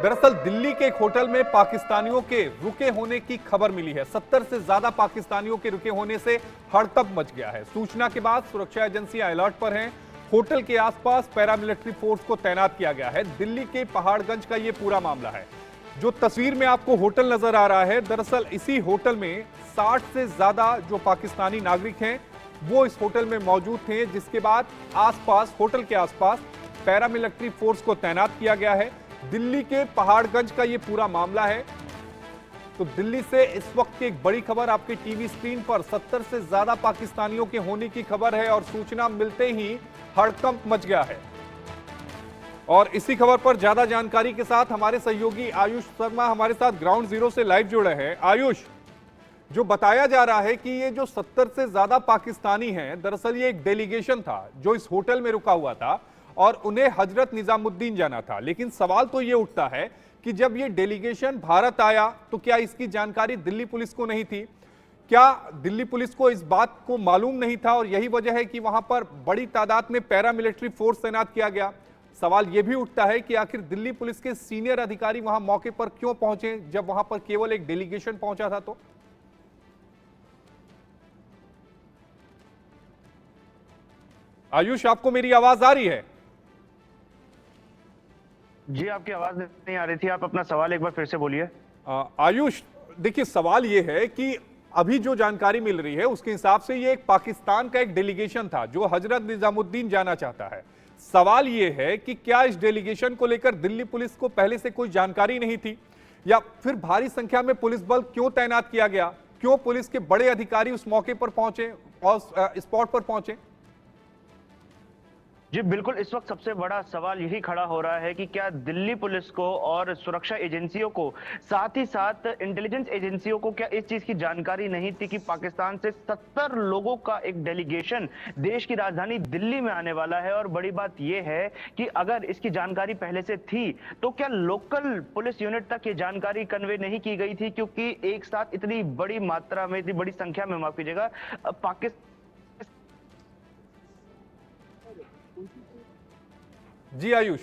दरअसल दिल्ली के एक होटल में पाकिस्तानियों के रुके होने की खबर मिली है। 70 से ज्यादा पाकिस्तानियों के रुके होने से हड़कंप मच गया है। सूचना के बाद सुरक्षा एजेंसियां अलर्ट पर हैं। होटल के आसपास पैरामिलिट्री फोर्स को तैनात किया गया है। दिल्ली के पहाड़गंज का यह पूरा मामला है। जो तस्वीर में आपको होटल नजर आ रहा है, दरअसल इसी होटल में 60 से ज्यादा जो पाकिस्तानी नागरिक हैं वो इस होटल में मौजूद थे, जिसके बाद आसपास होटल के आसपास पैरामिलिट्री फोर्स को तैनात किया गया है। दिल्ली के पहाड़गंज का यह पूरा मामला है। तो दिल्ली से इस वक्त की एक बड़ी खबर आपके टीवी स्क्रीन पर 70 से ज्यादा पाकिस्तानियों के होने की खबर है और सूचना मिलते ही हड़कंप मच गया है। और इसी खबर पर ज्यादा जानकारी के साथ हमारे सहयोगी आयुष शर्मा हमारे साथ ग्राउंड जीरो से लाइव जुड़े हैं। आयुष, जो बताया जा रहा है कि ये जो 70 से ज्यादा पाकिस्तानी हैं, दरअसल ये एक डेलीगेशन था जो इस होटल में रुका हुआ था और उन्हें हजरत निजामुद्दीन जाना था। लेकिन सवाल तो ये उठता है कि जब ये डेलीगेशन भारत आया तो क्या इसकी जानकारी दिल्ली पुलिस को नहीं थी? क्या दिल्ली पुलिस को इस बात को मालूम नहीं था और यही वजह है कि वहां पर बड़ी तादाद में पैरामिलिट्री फोर्स तैनात किया गया? सवाल यह भी उठता है कि आखिर दिल्ली पुलिस के सीनियर अधिकारी वहां मौके पर क्यों पहुंचे जब वहां पर केवल एक डेलीगेशन पहुंचा था? तो आयुष, आपको मेरी आवाज आ रही है? जी, आपकी आवाज नहीं आ रही थी। आप अपना सवाल एक बार फिर से बोलिए। आयुष, देखिए सवाल यह है कि अभी जो जानकारी मिल रही है उसके हिसाब से ये एक पाकिस्तान का एक डेलीगेशन था जो हजरत निजामुद्दीन जाना चाहता है। सवाल यह है कि क्या इस डेलीगेशन को लेकर दिल्ली पुलिस को पहले से कोई जानकारी नहीं थी या फिर भारी संख्या में पुलिस बल क्यों तैनात किया गया? क्यों पुलिस के बड़े अधिकारी उस मौके पर पहुंचे और स्पॉट पर पहुंचे? जी बिल्कुल, इस वक्त सबसे बड़ा सवाल यही खड़ा हो रहा है कि क्या दिल्ली पुलिस को और सुरक्षा एजेंसियों को, साथ ही साथ इंटेलिजेंस एजेंसियों को क्या इस चीज की जानकारी नहीं थी कि पाकिस्तान से 70 लोगों का एक डेलीगेशन देश की राजधानी दिल्ली में आने वाला है। और बड़ी बात यह है कि अगर इसकी जानकारी पहले से थी तो क्या लोकल पुलिस यूनिट तक ये जानकारी कन्वे नहीं की गई थी? क्योंकि एक साथ इतनी बड़ी मात्रा में, इतनी बड़ी संख्या में, माफ कीजिएगा, पाकिस्तान। जी आयुष,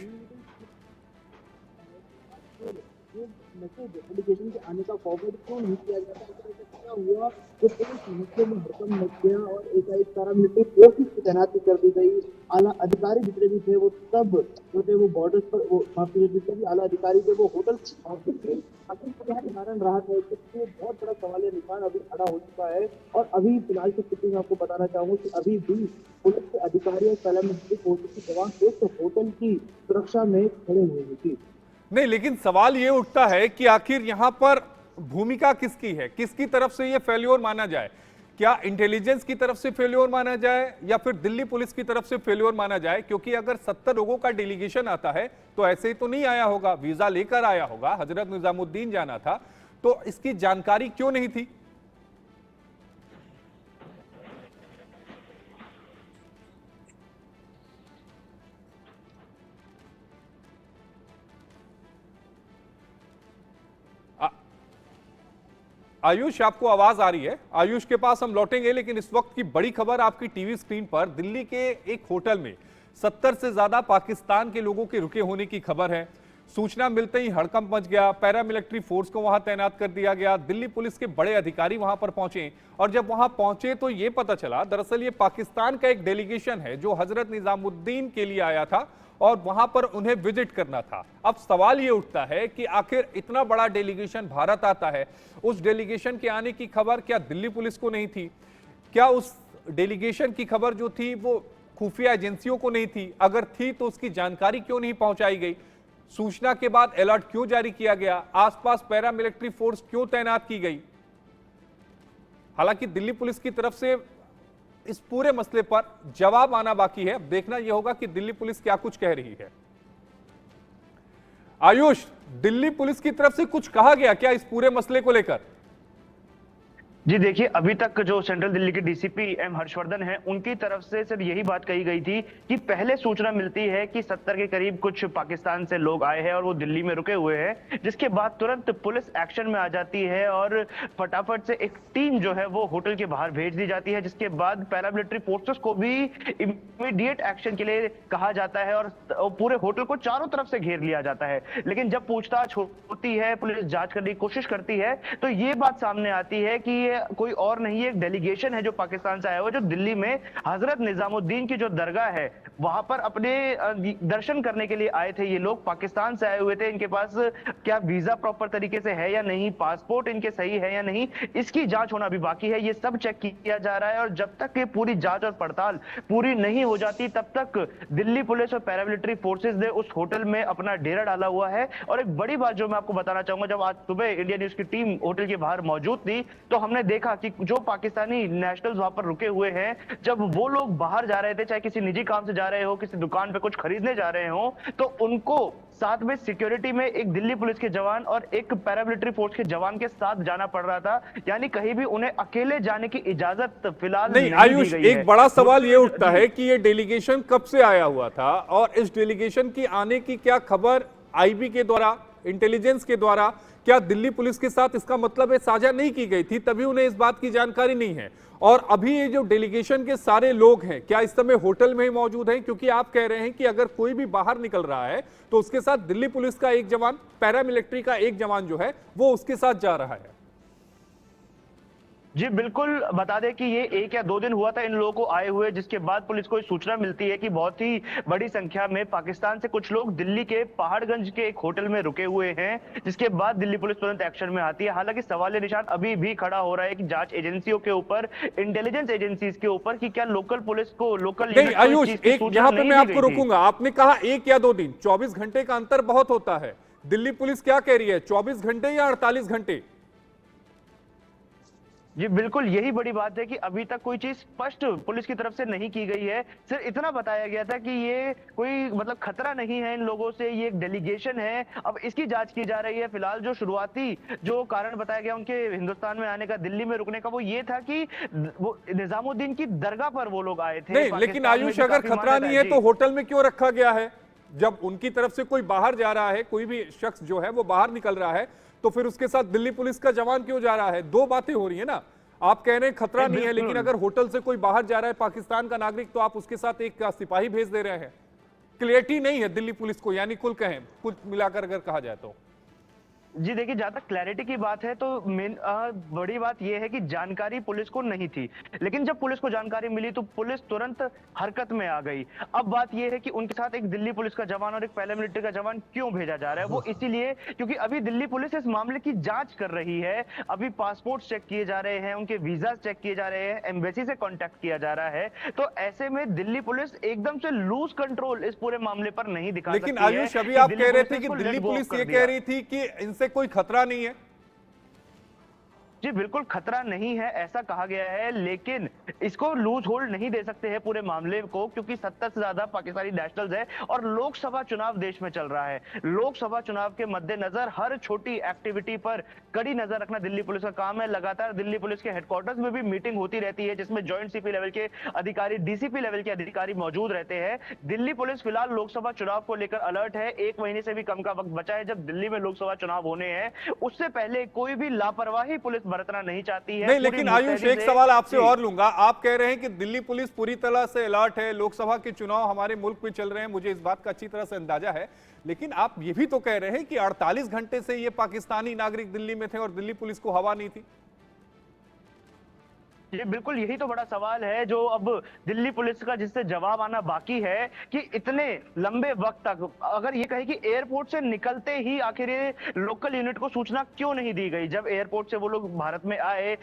डेलीगेशन के आने का फॉरवर्ड क्यों नहीं किया गया था? क्या हुआ तो पुलिस मसले में हड़कंप मच गया और एकाएक पैरामिलिट्री फोर्सेस की तैनाती कर दी गई। आला अधिकारी जितने भी थे वो सब जो थे वो बॉर्डर्स पर, वो माफी जितने भी आला अधिकारी थे वो होटल थे। कारण रहा था कि बहुत बड़ा सवाल निशान अभी खड़ा हो चुका है। और अभी फिलहाल की स्थिति में आपको बताना चाहूंगा कि अभी भी पुलिस के अधिकारी और पैरामिलिट्री फोर्सेस के जवान एक होटल की सुरक्षा में खड़े हुए थे। नहीं, लेकिन सवाल ये उठता है कि आखिर यहां पर भूमिका किसकी है? किसकी तरफ से ये फेल्योर माना जाए? क्या इंटेलिजेंस की तरफ से फेल्योर माना जाए या फिर दिल्ली पुलिस की तरफ से फेल्योर माना जाए? क्योंकि अगर 70 लोगों का डेलीगेशन आता है तो ऐसे ही तो नहीं आया होगा, वीजा लेकर आया होगा, हजरत निजामुद्दीन जाना था, तो इसकी जानकारी क्यों नहीं थी? आयुष, आपको आवाज आ रही है? आयुष के पास हम लौटेंगे, लेकिन इस वक्त की बड़ी खबर आपकी टीवी स्क्रीन पर दिल्ली के एक होटल में 70 से ज्यादा पाकिस्तान के लोगों के रुके होने की खबर है। सूचना मिलते ही हड़कंप मच गया। पैरामिलिट्री फोर्स को वहां तैनात कर दिया गया। दिल्ली पुलिस के बड़े अधिकारी वहां पर पहुंचे और जब वहां पहुंचे तो यह पता चला दरअसल ये पाकिस्तान का एक डेलीगेशन है जो हजरत निजामुद्दीन के लिए आया था और वहां पर उन्हें विजिट करना था। अब सवाल यह उठता है कि आखिर इतना बड़ा डेलीगेशन भारत आता है, उस डेलीगेशन के आने की खबर क्या दिल्ली पुलिस को नहीं थी? क्या उस डेलीगेशन की खबर जो थी वो खुफिया एजेंसियों को नहीं थी? अगर थी तो उसकी जानकारी क्यों नहीं पहुंचाई गई? सूचना के बाद अलर्ट क्यों जारी किया गया? आसपास पैरामिलिट्री फोर्स क्यों तैनात की गई? हालांकि दिल्ली पुलिस की तरफ से इस पूरे मसले पर जवाब आना बाकी है। अब देखना यह होगा कि दिल्ली पुलिस क्या कुछ कह रही है। आयुष, दिल्ली पुलिस की तरफ से कुछ कहा गया क्या इस पूरे मसले को लेकर? जी देखिए, अभी तक जो सेंट्रल दिल्ली के डीसीपी एम हर्षवर्धन हैं, उनकी तरफ से सिर्फ यही बात कही गई थी कि पहले सूचना मिलती है कि 70 के करीब कुछ पाकिस्तान से लोग आए हैं और वो दिल्ली में रुके हुए हैं, जिसके बाद तुरंत पुलिस एक्शन में आ जाती है और फटाफट से एक टीम जो है वो होटल के बाहर भेज दी जाती है, जिसके बाद पैरामिलिट्री फोर्सेस को भी इमीडिएट एक्शन के लिए कहा जाता है और पूरे होटल को चारों तरफ से घेर लिया जाता है। लेकिन जब पूछताछ होती है, पुलिस जांच करने की कोशिश करती है, तो ये बात सामने आती है कि ये कोई और नहीं, एक डेलीगेशन है जो पाकिस्तान से आया हुआ, जो दिल्ली में हजरत निजामुद्दीन की जो दरगाह है वहां पर अपने दर्शन करने के लिए आए थे। ये लोग पाकिस्तान से आए हुए थे, इनके पास क्या वीजा प्रॉपर तरीके से है या नहीं, पासपोर्ट इनके सही है या नहीं, इसकी जांच होना भी बाकी है। ये सब चेक किया जा रहा है और जब तक ये पूरी जांच और पड़ताल पूरी नहीं हो जाती तब तक दिल्ली पुलिस और पैरामिलिट्री फोर्सेस ने उस होटल में अपना डेरा डाला हुआ है। और एक बड़ी बात जो मैं आपको बताना चाहूंगा, जब आज सुबह इंडिया न्यूज की टीम होटल के बाहर मौजूद थी तो हमने देखा कि जो पाकिस्तानी नेशनल्स वहां पर रुके हुए हैं, जब वो लोग बाहर जा रहे थे, चाहे किसी निजी काम से जा रहे हो, किसी दुकान पे कुछ खरीदने जा रहे हो, तो उनको साथ में सिक्योरिटी में एक दिल्ली पुलिस के जवान और एक पैरामिलिट्री फोर्स के जवान के साथ जाना पड़ रहा था। यानी कहीं भी उन्हें अकेले जाने की इजाजत फिलहाल नहीं आयुष, एक बड़ा सवाल ये उठता है कि ये डेलीगेशन कब से आया हुआ था और इस डेलीगेशन की आने की क्या खबर आईबी के द्वारा, इंटेलिजेंस के द्वारा क्या दिल्ली पुलिस के साथ इसका मतलब है साझा नहीं की गई थी, तभी उन्हें इस बात की जानकारी नहीं है। और अभी ये जो डेलीगेशन के सारे लोग हैं क्या इस समय होटल में ही मौजूद हैं? क्योंकि आप कह रहे हैं कि अगर कोई भी बाहर निकल रहा है तो उसके साथ दिल्ली पुलिस का एक जवान, पैरामिलिट्री का एक जवान जो है वो उसके साथ जा रहा है। जी बिल्कुल, बता दें कि ये 1 या 2 दिन हुआ था इन लोगों को आए हुए, जिसके बाद पुलिस को सूचना मिलती है कि बहुत ही बड़ी संख्या में पाकिस्तान से कुछ लोग दिल्ली के पहाड़गंज के एक होटल में रुके हुए हैं, जिसके बाद दिल्ली पुलिस तुरंत एक्शन में आती है। हालांकि सवाल निशान अभी भी खड़ा हो रहा है कि जांच एजेंसियों के ऊपर, इंटेलिजेंस एजेंसीज के ऊपर, कि क्या लोकल पुलिस को, लोकल नहीं आयुष, एक यहाँ पे मैं आपको रोकूंगा। आपने कहा 1 या 2 दिन, 24 घंटे का अंतर बहुत होता है। दिल्ली पुलिस क्या कह रही है, 24 घंटे या 48 घंटे? जी बिल्कुल, यही बड़ी बात है कि अभी तक कोई चीज स्पष्ट पुलिस की तरफ से नहीं की गई है। सिर्फ इतना बताया गया था कि ये कोई मतलब खतरा नहीं है इन लोगों से, ये एक डेलीगेशन है, अब इसकी जांच की जा रही है। फिलहाल जो शुरुआती जो कारण बताया गया उनके हिंदुस्तान में आने का, दिल्ली में रुकने का, वो ये था कि वो निजामुद्दीन की दरगाह पर वो लोग आए थे। नहीं, लेकिन आयुष अगर खतरा नहीं है तो होटल में क्यों रखा गया है? जब उनकी तरफ से कोई बाहर जा रहा है, कोई भी शख्स जो है वो बाहर निकल रहा है, तो फिर उसके साथ दिल्ली पुलिस का जवान क्यों जा रहा है? 2 बातें हो रही है ना। आप कह रहे हैं खतरा नहीं है, लेकिन अगर होटल से कोई बाहर जा रहा है पाकिस्तान का नागरिक, तो आप उसके साथ एक सिपाही भेज दे रहे हैं। क्लियरिटी नहीं है दिल्ली पुलिस को, यानी कुल कहें, कुल मिलाकर अगर कहा जाए तो। जी देखिए, जहां तक क्लैरिटी की बात है तो बड़ी बात यह है कि जानकारी पुलिस को नहीं थी, लेकिन जब पुलिस को जानकारी मिली तो पुलिस तुरंत हरकत में आ गई। अब बात यह है कि उनके साथ एक दिल्ली पुलिस का जवान और एक पैरामिलिट्री का जवान क्यों भेजा जा रहा है, वो इसीलिए क्योंकि अभी दिल्ली पुलिस इस मामले की जांच कर रही है। अभी पासपोर्ट चेक किए जा रहे हैं, उनके वीजा चेक किए जा रहे हैं, एम्बेसी से कॉन्टेक्ट किया जा रहा है। तो ऐसे में दिल्ली पुलिस एकदम से लूज कंट्रोल इस पूरे मामले पर नहीं दिखा सकती है। लेकिन आयुष, अभी आप कह रहे थे कि दिल्ली पुलिस ये कह रही थी कि इनसे कोई खतरा नहीं है। जी बिल्कुल, खतरा नहीं है ऐसा कहा गया है, लेकिन इसको लूज होल्ड नहीं दे सकते हैं पूरे मामले को, क्योंकि 70 से ज्यादा पाकिस्तानी नेशनल्स है और लोकसभा चुनाव देश में चल रहा है। लोकसभा चुनाव के मद्देनजर हर छोटी एक्टिविटी पर कड़ी नजर रखना दिल्ली पुलिस का काम है। लगातार दिल्ली पुलिस के हेडक्वार्टर्स में भी मीटिंग होती रहती है, जिसमें जॉइंट सीपी लेवल के अधिकारी, डीसीपी लेवल के अधिकारी मौजूद रहते हैं। दिल्ली पुलिस फिलहाल लोकसभा चुनाव को लेकर अलर्ट है। 1 महीने से भी कम का वक्त बचा है जब दिल्ली में लोकसभा चुनाव होने हैं, उससे पहले कोई भी लापरवाही पुलिस बरतना नहीं चाहती है। नहीं, लेकिन आयुष, एक सवाल आपसे और लूंगा। आप कह रहे हैं कि दिल्ली पुलिस पूरी तरह से अलर्ट है, लोकसभा के चुनाव हमारे मुल्क में चल रहे हैं, मुझे इस बात का अच्छी तरह से अंदाजा है, लेकिन आप ये भी तो कह रहे हैं कि 48 घंटे से ये पाकिस्तानी नागरिक दिल्ली में थे और दिल्ली पुलिस को हवा नहीं थी। ये बिल्कुल, यही तो बड़ा सवाल है जो अब दिल्ली पुलिस का, जिससे जवाब आना बाकी है कि इतने लंबे वक्त तक, अगर ये कहे कि एयरपोर्ट से निकलते ही आखिर ये लोकल यूनिट को सूचना क्यों नहीं दी गई। जब एयरपोर्ट से वो लोग भारत में आए,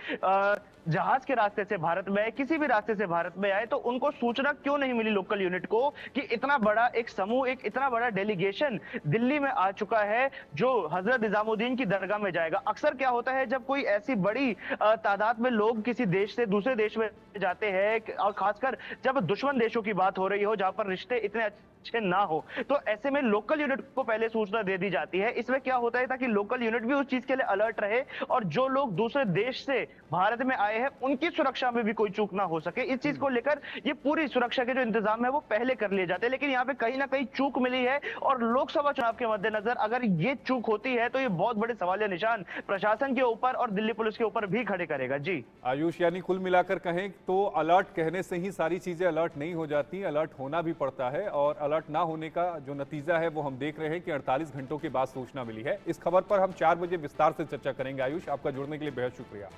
जहाज के रास्ते से भारत में आए, किसी भी रास्ते से भारत में आए, तो उनको सूचना क्यों नहीं मिली लोकल यूनिट को कि इतना बड़ा एक समूह, एक इतना बड़ा डेलीगेशन दिल्ली में आ चुका है जो हजरत निजामुद्दीन की दरगाह में जाएगा। अक्सर क्या होता है, जब कोई ऐसी बड़ी तादाद में लोग किसी देश से दूसरे देश में जाते हैं, और खासकर जब दुश्मन देशों की बात हो रही हो, जहां पर रिश्ते इतने अच्छे ना हो, तो ऐसे में लोकल यूनिट को पहले सूचना दे दी जाती है। इसमें क्या होता है ताकि लोकल यूनिट भी उस चीज के लिए अलर्ट रहे और जो लोग दूसरे देश से भारत में आए हैं उनकी सुरक्षा में भी कोई चूक ना हो सके। इस चीज को लेकर ये पूरी सुरक्षा के जो इंतजाम है वो पहले कर लिए जाते हैं, लेकिन यहाँ पे कहीं ना कहीं चूक मिली है और लोकसभा चुनाव के मद्देनजर अगर ये चूक होती है तो ये बहुत बड़े सवालिया निशान प्रशासन के ऊपर और दिल्ली पुलिस के ऊपर भी खड़े करेगा। जी आयुष, यानी कुल मिलाकर कहें तो अलर्ट कहने से ही सारी चीजें अलर्ट नहीं हो जाती, अलर्ट होना भी पड़ता है और अलर्ट ना होने का जो नतीजा है वो हम देख रहे हैं कि 48 घंटों के बाद सूचना मिली है। इस खबर पर हम 4 बजे विस्तार से चर्चा करेंगे। आयुष, आपका जुड़ने के लिए बेहद शुक्रिया।